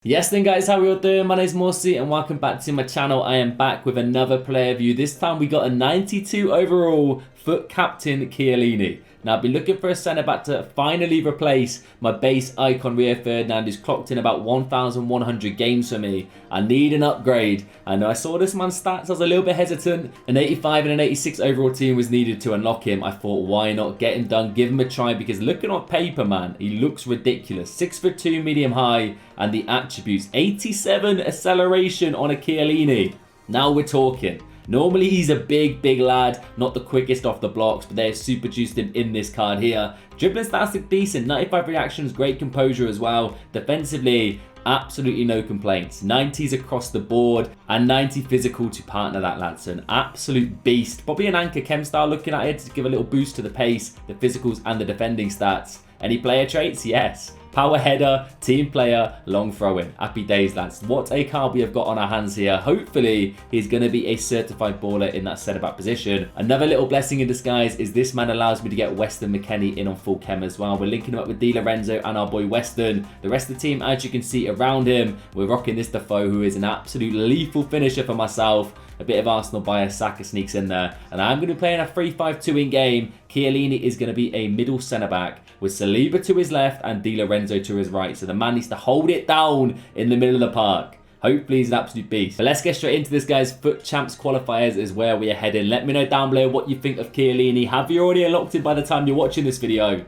Yes then guys, how we all doing? My name is Morsi and welcome back to my channel. I am back with another player view. This time we got a 92 overall FUT captain Chiellini. Now I've been looking for a centre back to finally replace my base icon Rio Ferdinand, who's clocked in about 1,100 games for me. I need an upgrade. And I saw this man's stats, I was a little bit hesitant. An 85 and an 86 overall team was needed to unlock him. I thought, why not get him done, give him a try, because looking on paper, man, he looks ridiculous. 6'2", medium high, and the attributes, 87 acceleration on a Chiellini. Now we're talking. Normally he's a big lad, not the quickest off the blocks, but they've super juiced him in this card here. Dribbling stats look decent, 95 reactions, great composure as well. Defensively, absolutely no complaints. 90s across the board and 90 physical to partner that lad. So an absolute beast. Probably an anchor chem style looking at it to give a little boost to the pace, the physicals and the defending stats. Any player traits? Yes. Power header, team player, long throwing. Happy days, lads. What a card we have got on our hands here. Hopefully, he's going to be a certified baller in that centre-back position. Another little blessing in disguise is this man allows me to get Weston McKennie in on full chem as well. We're linking him up with Di Lorenzo and our boy Weston. The rest of the team, as you can see around him, we're rocking this Defoe, who is an absolute lethal finisher for myself. A bit of Arsenal bias, Saka sneaks in there. And I'm going to be playing a 3-5-2 in game. Chiellini is going to be a middle centre-back with Saliba to his left and Di Lorenzo to his right. So the man needs to hold it down in the middle of the park. Hopefully he's an absolute beast. But let's get straight into this, guys. FUT Champs qualifiers is where we are heading. Let me know down below what you think of Chiellini. Have you already unlocked it by the time you're watching this video?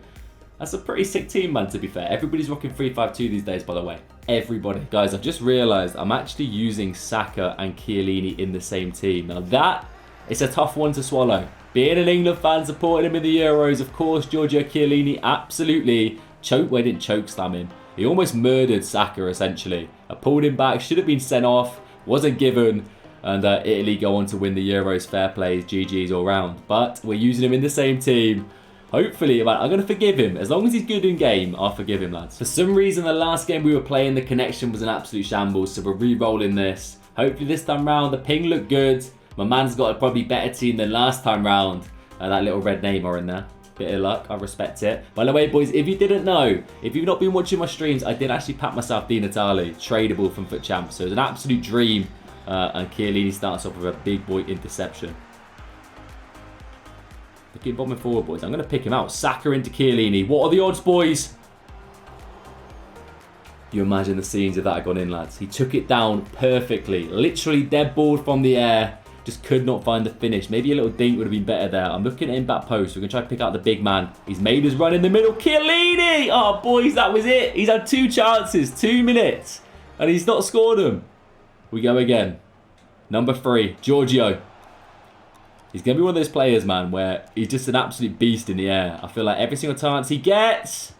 That's a pretty sick team, man, to be fair. Everybody's rocking 3-5-2 these days, by the way. Everybody. Guys, I've just realised I'm actually using Saka and Chiellini in the same team. Now that is a tough one to swallow. Being an England fan, supporting him in the Euros, of course, Giorgio Chiellini absolutely choked. Well, he didn't choke slam him. He almost murdered Saka, essentially. I pulled him back, should have been sent off, wasn't given. And Italy go on to win the Euros. Fair play, GG's all round. But we're using him in the same team. Hopefully, I'm going to forgive him. As long as he's good in game, I'll forgive him, lads. For some reason, the last game we were playing, the connection was an absolute shambles. So we're re-rolling this. Hopefully this time round, the ping looked good. My man's got a probably better team than last time round. That little red Neymar in there. Bit of luck, I respect it. By the way, boys, if you didn't know, if you've not been watching my streams, I did actually pack myself Di Natale, tradable from FUT Champs. So it's an absolute dream. And Chiellini starts off with a big boy interception. Keep bombing forward, boys. I'm going to pick him out. Saka into Chiellini. What are the odds, boys? You imagine the scenes if that had gone in, lads. He took it down perfectly. Literally dead ball from the air. Just could not find the finish. Maybe a little dink would have been better there. I'm looking at him back post. We're going to try to pick out the big man. He's made his run in the middle. Chiellini! Oh, boys, that was it. He's had 2 chances, 2 minutes. And he's not scored them. We go again. Number 3, Giorgio. He's going to be one of those players, man, where he's just an absolute beast in the air. I feel like every single chance he gets...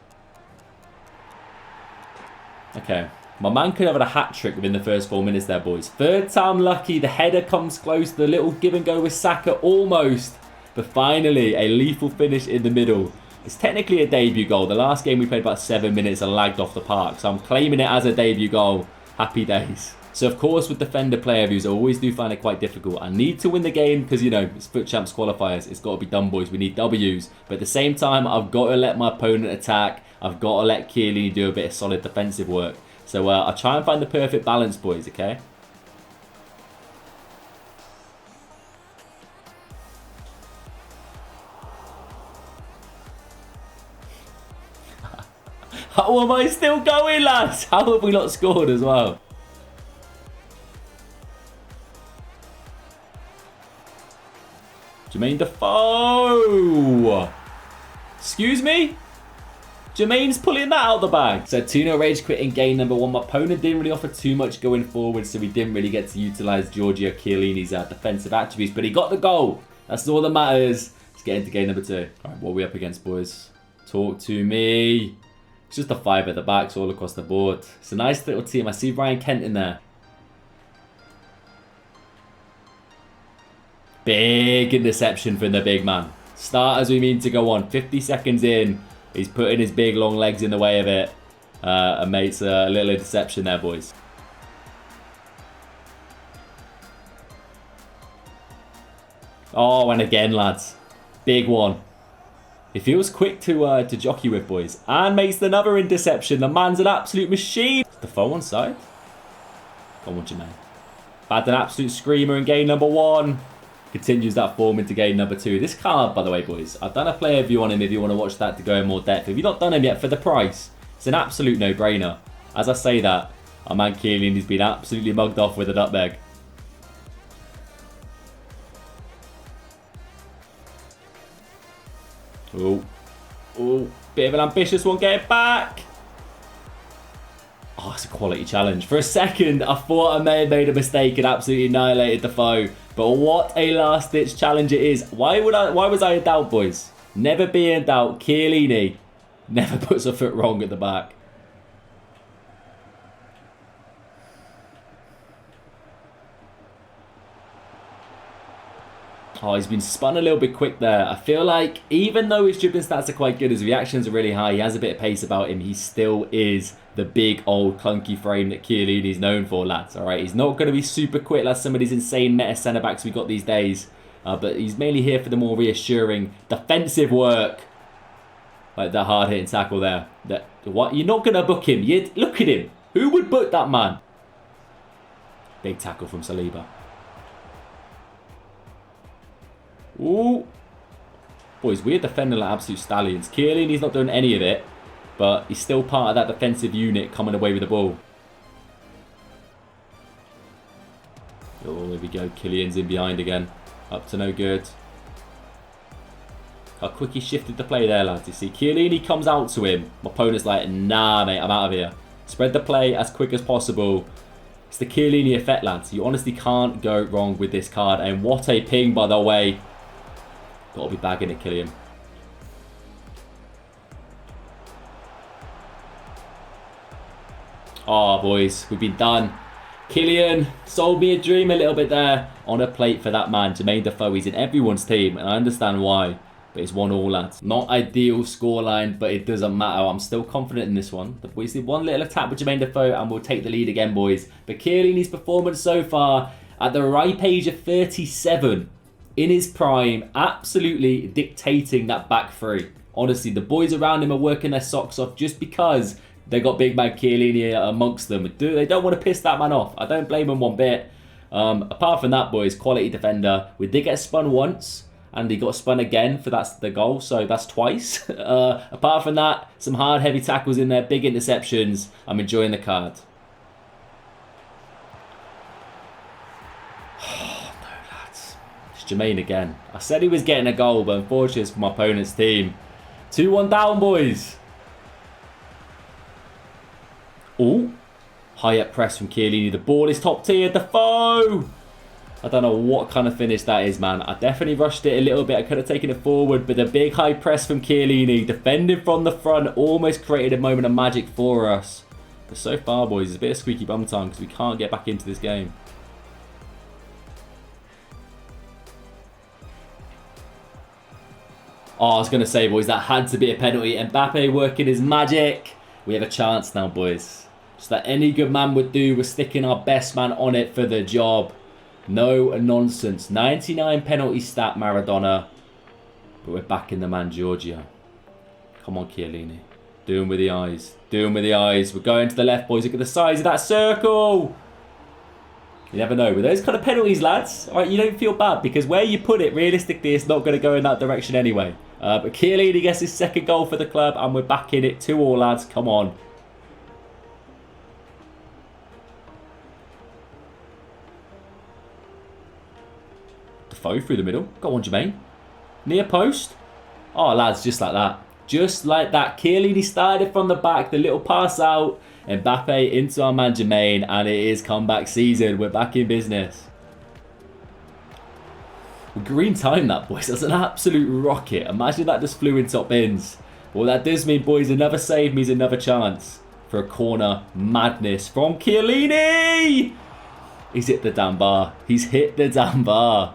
Okay. My man could have had a hat-trick within the first 4 minutes there, boys. Third time lucky. The header comes close. The little give and go with Saka almost. But finally, a lethal finish in the middle. It's technically a debut goal. The last game we played about 7 minutes and lagged off the park. So I'm claiming it as a debut goal. Happy days. So, of course, with defender player views, I always do find it quite difficult. I need to win the game because, you know, it's FUT Champs qualifiers. It's got to be done, boys. We need W's. But at the same time, I've got to let my opponent attack. I've got to let Chiellini do a bit of solid defensive work. So, I'll try and find the perfect balance, boys, okay? How am I still going, lads? How have we not scored as well? Jermaine Defoe! Excuse me? Jermaine's pulling that out of the bag. So 2-0 rage quit in game number 1. My opponent didn't really offer too much going forward, so we didn't really get to utilise Giorgio Chiellini's defensive attributes, but he got the goal. That's all that matters. Let's get into game number 2. All right, what are we up against, boys? Talk to me. It's just a 5 at the backs all across the board. It's a nice little team. I see Ryan Kent in there. Big interception from the big man. Start as we mean to go on. 50 seconds in. He's putting his big long legs in the way of it. And makes a little interception there, boys. Oh, and again, lads. Big one. He feels quick to jockey with, boys. And makes another interception. The man's an absolute machine. Defoe on side. Come on, Jermaine. Had an absolute screamer in game number 1. Continues that form into game number 2. This card, by the way, boys, I've done a player view on him if you want to watch that to go in more depth. If you've not done him yet, for the price, it's an absolute no-brainer. As I say that, our man Chiellini's been absolutely mugged off with a nutmeg. Oh, oh, bit of an ambitious one, get it back. Oh, it's a quality challenge. For a second, I thought I may have made a mistake and absolutely annihilated Defoe. But what a last-ditch challenge it is. Why was I in doubt, boys? Never be in doubt. Chiellini never puts a foot wrong at the back. Oh, he's been spun a little bit quick there. I feel like even though his dribbling stats are quite good, his reactions are really high, he has a bit of pace about him, he still is the big old clunky frame that Chiellini is known for, lads. All right, he's not going to be super quick like some of these insane meta centre-backs we got these days. But he's mainly here for the more reassuring defensive work. Like the hard-hitting tackle there. What? You're not going to book him. Look at him. Who would book that man? Big tackle from Saliba. Ooh. Boys, we're defending like absolute stallions. Chiellini's not doing any of it, but he's still part of that defensive unit coming away with the ball. Oh, there we go. Kylian's in behind again. Up to no good. How quick he shifted the play there, lads. You see, Chiellini comes out to him. My opponent's like, nah, mate, I'm out of here. Spread the play as quick as possible. It's the Chiellini effect, lads. You honestly can't go wrong with this card. And what a ping, by the way. Got to be bagging it, Kylian. Oh, boys, we've been done. Kylian sold me a dream a little bit there on a plate for that man. Jermaine Defoe, he's in everyone's team, and I understand why. But it's 1-1, lads. Not ideal scoreline, but it doesn't matter. I'm still confident in this one. The boys did one little attack with Jermaine Defoe, and we'll take the lead again, boys. But Chiellini's performance so far, at the ripe age of 37, in his prime, absolutely dictating that back three. Honestly, the boys around him are working their socks off just because they got big man Chiellini amongst them. They don't want to piss that man off. I don't blame him one bit. Apart from that, boys, quality defender. We did get spun once, and he got spun again for the goal, so that's twice. Apart from that, some hard, heavy tackles in there, big interceptions. I'm enjoying the card. Oh, no, lads. It's Jermaine again. I said he was getting a goal, but unfortunately it's for my opponent's team. 2-1 down, boys. Oh, high up press from Chiellini. The ball is top tier. Defoe! I don't know what kind of finish that is, man. I definitely rushed it a little bit. I could have taken it forward, but the big high press from Chiellini, defending from the front, almost created a moment of magic for us. But so far, boys, it's a bit of squeaky bum time because we can't get back into this game. Oh, I was going to say, boys, that had to be a penalty. Mbappe working his magic. We have a chance now, boys. Just that any good man would do. We're sticking our best man on it for the job. No nonsense. 99 penalty stat, Maradona. But we're back in the man, Giorgio. Come on, Chiellini. Do him with the eyes. Do him with the eyes. We're going to the left, boys. Look at the size of that circle. You never know. With those kind of penalties, lads, all right, you don't feel bad because where you put it, realistically, it's not going to go in that direction anyway. But Chiellini gets his second goal for the club, and we're back in it 2-2, lads. Come on. Defoe through the middle. Go on, Jermaine. Near post. Oh, lads, just like that. Just like that. Chiellini started from the back. The little pass out. Mbappe into our man Jermaine. And it is comeback season. We're back in business. Green time that, boys. That's an absolute rocket. Imagine that just flew in top bins. Well, that does mean, boys, another save means another chance for a corner madness from Chiellini. He's hit the damn bar. He's hit the damn bar.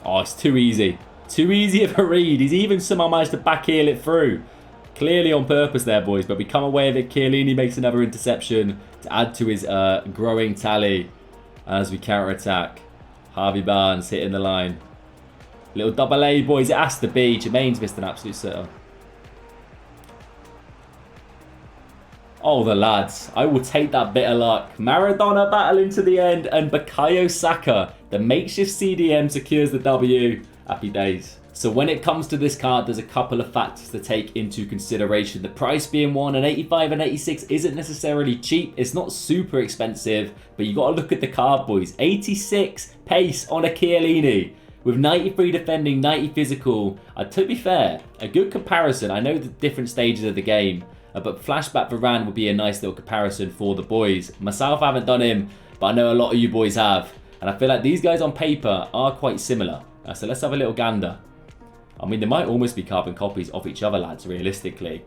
Oh, it's too easy. Too easy of a read. He's even somehow managed to backheel it through. Clearly on purpose there, boys. But we come away with it. Chiellini makes another interception to add to his growing tally as we counter-attack. Harvey Barnes hitting the line. Little double A, boys. It has to be. Jermaine's missed an absolute sitter. Oh, the lads. I will take that bit of luck. Maradona battling to the end, and Bukayo Saka, the makeshift CDM, secures the W. Happy days. So when it comes to this card, there's a couple of factors to take into consideration. The price being one, and 85 and 86 isn't necessarily cheap. It's not super expensive, but you got to look at the card, boys. 86 pace on a Chiellini with 93 defending, 90 physical. To be fair, a good comparison. I know the different stages of the game, but Flashback Varane would be a nice little comparison for the boys. Myself, I haven't done him, but I know a lot of you boys have. And I feel like these guys on paper are quite similar. So let's have a little gander. I mean, they might almost be carbon copies of each other, lads, realistically.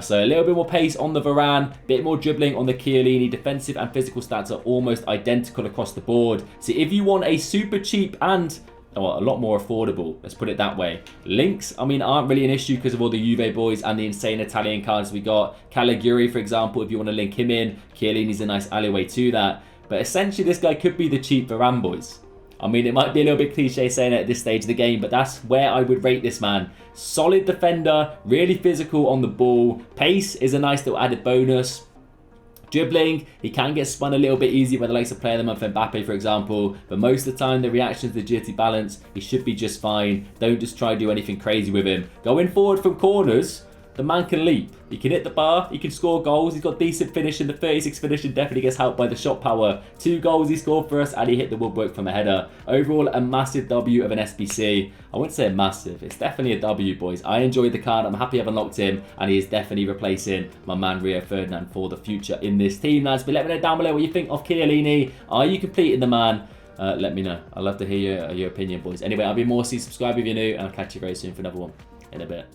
So a little bit more pace on the Varane, bit more dribbling on the Chiellini. Defensive and physical stats are almost identical across the board. So if you want a super cheap and a lot more affordable, let's put it that way, links, I mean, aren't really an issue because of all the Juve boys and the insane Italian cards we got. Caligari, for example, if you want to link him in. Chiellini's a nice alleyway to that. But essentially, this guy could be the cheap Varane, boys. I mean, it might be a little bit cliche saying it at this stage of the game, but that's where I would rate this man. Solid defender, really physical on the ball. Pace is a nice little added bonus. Dribbling, he can get spun a little bit easy by the likes of Player of the Month Mbappe, for example. But most of the time, the reactions to the agility balance, he should be just fine. Don't just try to do anything crazy with him. Going forward from corners, the man can leap. He can hit the bar. He can score goals. He's got decent finishing. The 36 finishing definitely gets helped by the shot power. 2 goals he scored for us, and he hit the woodwork from a header. Overall, a massive W of an SBC. I wouldn't say massive. It's definitely a W, boys. I enjoyed the card. I'm happy I've unlocked him, and he is definitely replacing my man Rio Ferdinand for the future in this team, lads. But let me know down below what you think of Chiellini. Are you completing the man? Let me know. I'd love to hear your opinion, boys. Anyway, I'll be more. Subscribe if you're new, and I'll catch you very soon for another one in a bit.